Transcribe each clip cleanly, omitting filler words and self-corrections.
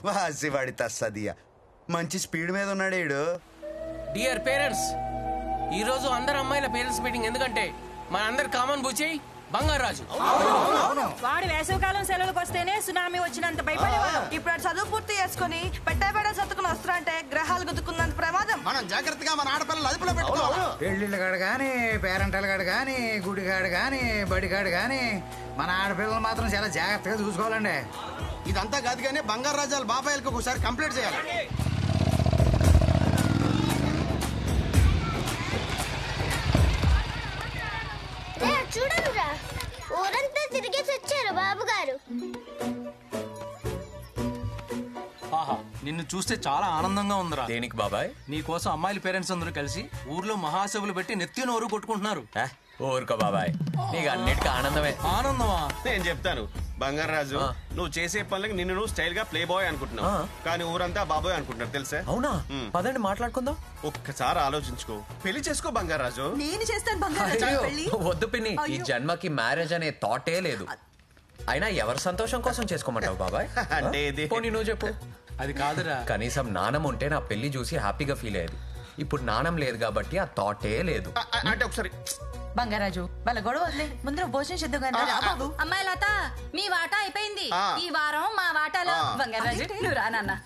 వాసివాడి తస్సదియా మంచి స్పీడ్ మీద ఉన్నాడు ఈడు. డియర్ పేరెంట్స్, ఈ రోజు అందరు అమ్మాయిల పేరెంట్స్ మీటింగ్. ఎందుకంటే మన అందరు కామన్ బుచ్చి బంగారాజు. వాడు వేసవికాలం సెలవులకు వస్తేనే సునామీ వచ్చినంత భయపడేవాడు. ఇప్పుడు చదువు పూర్తి చేసుకుని పెట్టబెడ సత్తుకుని వస్తారంటే గ్రహాలు గుద్దుకున్నంత ప్రమాదం. మనం జాగ్రత్తగా మన ఆడపిల్లలు అదుపులో పెట్టుకోవాలి. పెళ్లిళ్ళు కాడు గాని, పేరెంటల్ గాడు గాని, గుడిగాడు గాని, బడిగాడు గాని మన ఆడపిల్లలు మాత్రం చాలా జాగ్రత్తగా చూసుకోవాలండి. ఇదంతా కాదు కానీ బంగారు రాజాల బాబాయిలకు ఒకసారి కంప్లీట్ చేయాలి. చూడరా, ఊరంతా తిరిగేసి వచ్చారు బాబు గారు. ఆహా, నిన్ను చూస్తే చాలా ఆనందంగా ఉందిరా. దేనికి బాబాయ్? నీ కోసం అమ్మాయిల పేరెంట్స్ అందరూ కలిసి ఊర్లో మహాసభలు పెట్టి నెత్తి నోరు కొట్టుకుంటున్నారు. ఊరుకో బాబాయ్, నీకు అన్నిటికీ ఆనందమే. ఆనందమా? నేను చెప్తాను బంగారాజు, నువ్వు చేసే పనులకి నిన్ను నువ్వు స్టైల్ గా ప్లే బాయ్ అనుకుంటున్నావు, కానీ ఊరంతా బాబాయ్ అనుకుంటున్నారు తెలుసా? అవునా? పదండి మాట్లాడుకుందాం. ఒక్కసారి ఆలోచించుకో, పెళ్లి చేసుకో బంగారాజు. నేను చేస్తాను బంగారాజు పెళ్లి. వద్దు పిన్ని, ఈ జన్మకి మ్యారేజ్ అనే థాటే లేదు. అయినా ఎవరి సంతోషం కోసం చేసుకోమంటావు బాబాయ్? అంటే పోనీ నువ్వు చెప్పు. అది కాదురా, కనీసం నాణం ఉంటే నా పెళ్లి చూసి హ్యాపీగా ఫీల్ అయ్యేది. ఇప్పుడు నాణం లేదు కాబట్టి ఆ థాటే లేదు. అంటే ఒకసారి బంగారాజు వాళ్ళ గొడవ వదిలే, ముందు భోజనం చేద్దాం కానీ. అమ్మాయి లత, మీ వాటా అయిపోయింది. ఈ వారం మా వాటాలో. బంగారాజు నువ్వు రానన్నా.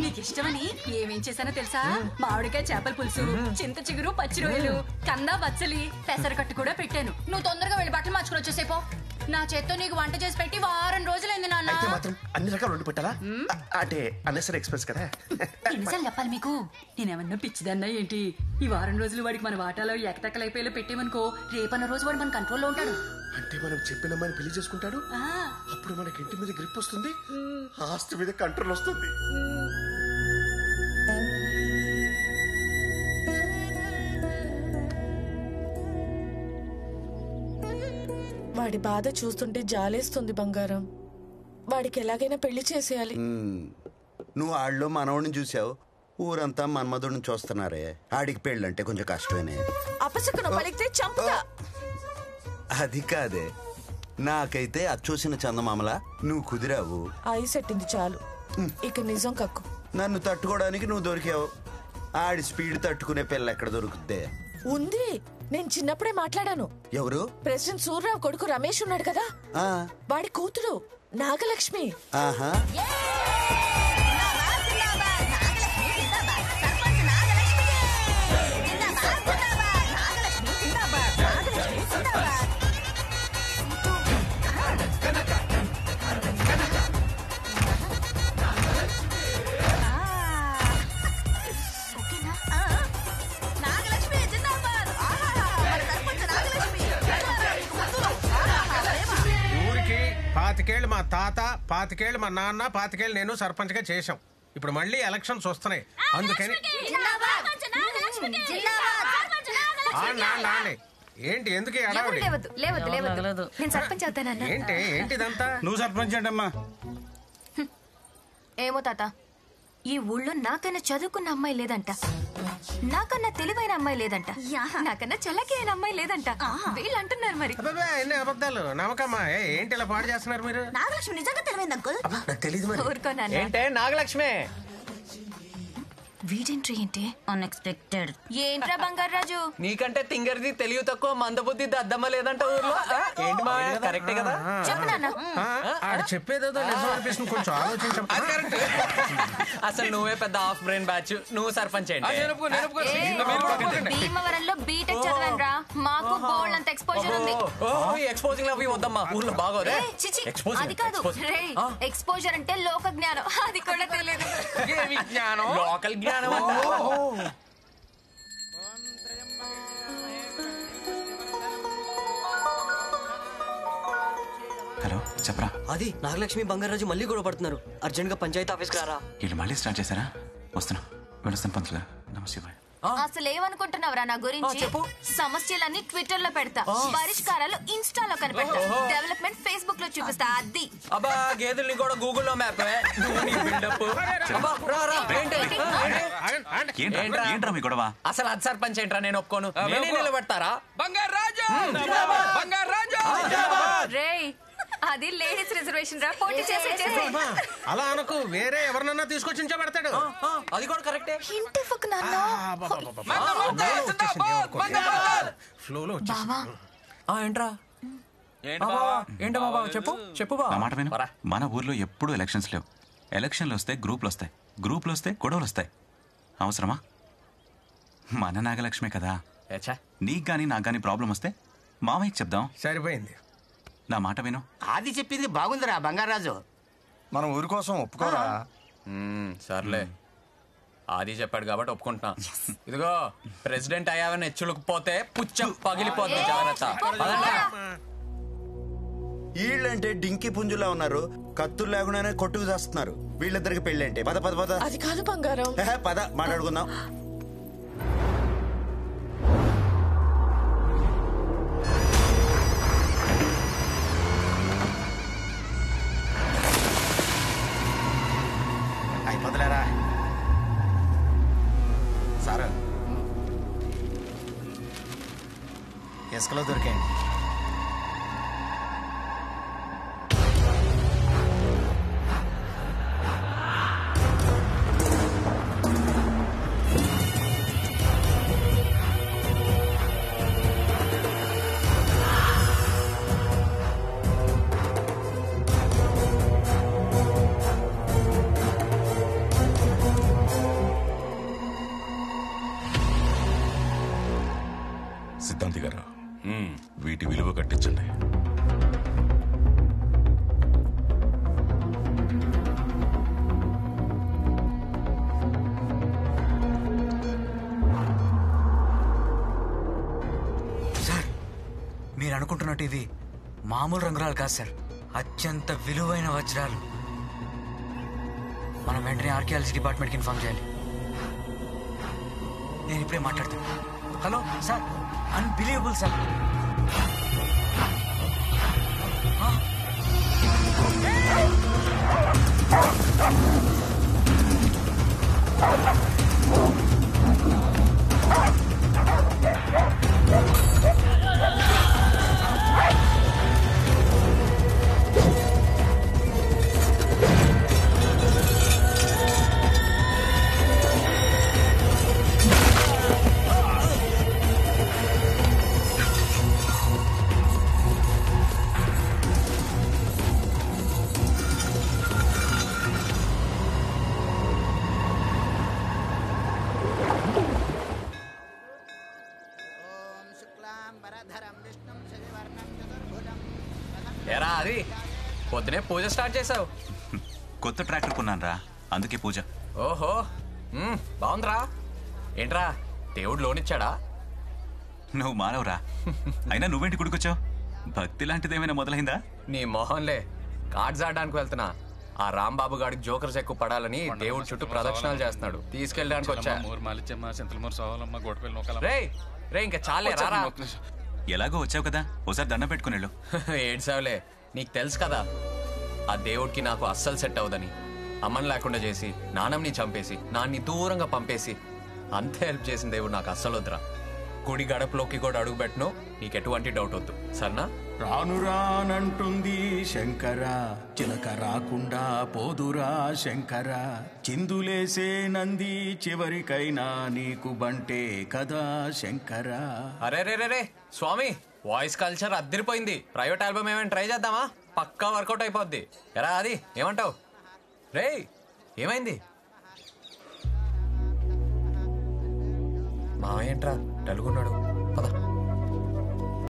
నీకు ఇష్టమని ఏమేం చేశానో తెలుసా? మామిడికాయ చేపల పులుసు, చింత చిగురు, పచ్చి రొయ్యలు, కంద బచ్చలి, పెసరకట్టు కూడా పెట్టాను. నువ్వు తొందరగా వెళ్ళి బట్టలు మార్చుకుని వచ్చేసేపో. నా చేత్తో నీకు వంట చేసి పెట్టి వారం రోజులైంది నాన్న. అయితే మాత్రం అన్ని రకాలు వండి పెట్టాలా? అంటే అన్నెసరీ ఎక్స్ప్రెస్ కదా. ఎన్నిసార్లు చెప్పాలి మీకు? నేనేమన్నా పిచ్చిదన్నా ఏంటి? ఈ వారం రోజులు వాడికి మన వాటాలో ఎకటెక్కలైపోయేలా పెట్టేమనుకో, రేపన్న రోజు వాడు మన కంట్రోల్లో ఉంటాడు. అంటే మనం చెప్పిన అమ్మాయిని పెళ్లి చేసుకుంటాడు, అప్పుడు మనకి ఇంటి మీద గ్రిప్ వస్తుంది, ఆస్తి మీద కంట్రోల్ వస్తుంది. వాడి బాధ చూస్తుంటే జాలేస్తుంది బంగారం. వాడికి ఎలాగైనా పెళ్లి చేసేయాలి. నువ్వు ఆళ్ళలో మనవడిని చూసావు, ఊరంతా మన్మధుడిని చూస్తున్నారే. ఆడికి పెళ్ళంటే కొంచెం కష్టమేనే. అపశకునం పలికితే చంపుతా. అది కాదే, నాకైతే అచ్చూసిన చందమామలా నువ్వు కుదిరావు. ఐస్ ఎట్టింది చాలు, ఇక నిజం కక్కు. నన్ను తట్టుకోవడానికి నువ్వు దొరికావు. ఆడి స్పీడ్ తట్టుకునే పిల్ల ఎక్కడ దొరుకుద్దే? ఉంది, నేను చిన్నప్పుడే మాట్లాడాను. ఎవరు? ప్రెసిడెంట్ సూర్యరావు కొడుకు రమేష్ ఉన్నాడు కదా, వాడి కూతురు నాగలక్ష్మి. ఆహా, ఊరికి 25 మా తాత, 25 మా నాన్న, 25 నేను సర్పంచ్ గా చేశాం. ఇప్పుడు మళ్ళీ ఎలక్షన్స్ వస్తున్నాయి, అందుకని ఏంటి ఎందుకు ఏంటిదంతా? నువ్వు సర్పంచ్ అంటమ్మా. ఏమో తాత, ఈ ఊళ్ళో నాకన్నా చదువుకున్న అమ్మాయి లేదంట, నాకన్నా తెలివైన అమ్మాయి లేదంట, నాకన్నా చల్లకి అయిన అమ్మాయి లేదంట. వీళ్ళు అంటున్నారు మరి. ఎన్ని అబద్ధాలు, నమ్మకమ్మా. ఏంటి ఇలా పాడు చేస్తున్నారు మీరు? నాగలక్ష్మి నిజంగా తెలివైంది అంకుల్. తెలీదు. ఊరుకోనాను. ఏంటే నాగలక్ష్మి? వీడెంట్రీ ఏంటి అన్ఎక్స్పెక్టెడ్. ఏంట్రా బంగారాజు? నీకంటే తింగర్ది తెలివి తక్కువ, మందబుద్ధి దద్దమ్మ లేదంట ఊర్లో. ఏంటి మా కరెక్టే కదా? చెప్పు నాన్న. చెప్పేదేదో నిజం అనిపిస్తుంది, కొంచెం ఆలోచించం. అసలు నువ్వే పెద్ద హాఫ్ బ్రెయిన్ బ్యాచ్. నువ్వు సర్పంచ్ ఏంటి? భీమవరంలో బీటెక్ చదివాను రా, మాకు బోల్డ్ అంత ఎక్స్పోజర్ ఉంది. ఎక్స్పోజింగ్ అవి వద్దమ్మా, ఊర్లో బాగోదే. అది కాదు రే, ఎక్స్పోజర్ అంటే లోక జ్ఞానం, అది కూడా తెలియదు. లోకల్ జ్ఞానం. హలో చెప్పరా. అది నాగలక్ష్మి బంగారాజు మళ్ళీ గొడవ పడుతున్నారు, అర్జెంట్ గా పంచాయతీ ఆఫీస్కి రారా. వీళ్ళు మళ్ళీ స్టార్ట్ చేశారా? వస్తున్నా, వెళ్ళొస్తాను పంతులు గారు. నమస్తే. అసలు ఏమనుకుంటున్నావురా నా గురించి? సమస్యలన్నీ ట్విట్టర్ లో పెడతా, పరిష్కారాలు ఇన్స్టాలో కనిపెడతా, డెవలప్మెంట్ ఫేస్బుక్ లో చూపిస్తా. అది అబ్బా గేదెల్ని కూడా గూగుల్లో మ్యాప్. ఏంట్రా మీ గొడవ? అసలు అది సర్పంచ్ ఏంట్రా? నేను ఒప్పుకోను. నేనే నిలబెడతారా? రేయ్, అది లేడీస్ రిజర్వేషన్ రా, పోటీ చేసే. అలా అనకు, వేరే ఎవరినన్నా తీసుకొచ్చి ఉంచబెడతాడు. అది కూడా కరెక్టే. ఇంటి ఫక్ నాన్న. ఫ్లోలో ఏంట్రా ఏంటా బాబా చెప్పు చెప్పు బా. నా మాట విను. మన ఊర్లో ఎప్పుడు ఎలక్షన్స్ లేవు. ఎలక్షన్లు వస్తే గ్రూపులు వస్తాయి, గ్రూపులు వస్తే గొడవలు వస్తాయి. అవసరమా? మన నాగలక్ష్మి కదా. నీకు గానీ నాకు గానీ ప్రాబ్లం వస్తే మామయ్యకి చెప్దాం. సరిపోయింది. నా మాట విను. ఆది చెప్పింది బాగుందిరా బంగారాజు. మనం ఊరి కోసం ఒప్పుకోరా? సర్లే, ఆది చెప్పాడు కాబట్టి ఒప్పుకుంటున్నా. ఇదిగో ప్రెసిడెంట్ అయ్యావని హెచ్చులుకుపోతే పుచ్చం పగిలిపోతుంది, జాగ్రత్త. వీళ్ళంటే డింకి పుంజులా ఉన్నారు, కత్తులు లేకుండానే కొట్టుకు చేస్తున్నారు. వీళ్ళిద్దరికి పెళ్ళంటే పద పద పద. అది కాదు బంగారం. పద మాట్లాడుకుందాం. అయిపోతులేరా సార్, ఇసుకలో దొరికాయండి. సిద్ధాంతి గారు, వీటి విలువ కట్టించండి. సార్, మీరు అనుకుంటున్నట్టు ఇవి మామూలు రంగురాలు కాదు సార్, అత్యంత విలువైన వజ్రాలు. మనం వెంటనే ఆర్కియాలజీ డిపార్ట్మెంట్కి ఇన్ఫార్మ్ చేయాలి. నేను ఇప్పుడే మాట్లాడతాను. Hello sir, unbelievable sir. ఎరా అది పొద్దునే పూజ స్టార్ట్ చేసావు? కొత్త ట్రాక్టర్ కొన్నాను రా, అందుకే పూజ. ఓహో, బాగుందిరా. ఏంట్రా దేవుడు లోనిచ్చాడా? నువ్వు మానవురా. అయినా నువ్వేంటి గుడికొచ్చావు? భక్తి లాంటిదేమైనా మొదలైందా? నీ మొహంలే, కార్డ్స్ ఆడడానికి వెళ్తున్నా. ఆ రాంబాబు గాడికి జోకర్స్ ఎక్కువ పడాలని దేవుడు చుట్టూ ప్రదక్షిణాలు చేస్తున్నాడు, తీసుకెళ్ళడానికి వచ్చా. రే ఇంకా చాలే రారా. ఎలాగో వచ్చావు కదా, ఒకసారి దండం పెట్టుకుని వెళ్ళు. ఏడ్సావులే, నీకు తెలుసు కదా ఆ దేవుడికి నాకు అస్సలు సెట్ అవదని. అమ్మని లేకుండా చేసి, నాన్నని చంపేసి, నాన్ని దూరంగా పంపేసి అంతే హెల్ప్ చేసిన దేవుడు నాకు అస్సలు వద్దురా. గుడి గడపలోకి కూడా అడుగు పెట్టను, నీకు ఎటువంటి డౌట్ వద్దు, సరేనా? రాను రానంటుంది శంకర, చిలక రాకుండా పోదురా శంకర, చిందులేసే నంది చివరికైనా నీకు బంటే కదా శంకర. అరే రే రే రే స్వామి, వాయిస్ కల్చర్ అద్దరిపోయింది. ప్రైవేట్ ఆల్బమ్ ఏమైనా ట్రై చేద్దామా? పక్కా వర్కౌట్ అయిపోద్ది. ఎరా అది ఏమంటావు? రే ఏమైంది? మావయ్య ఏంట్రా డల్గున్నాడు?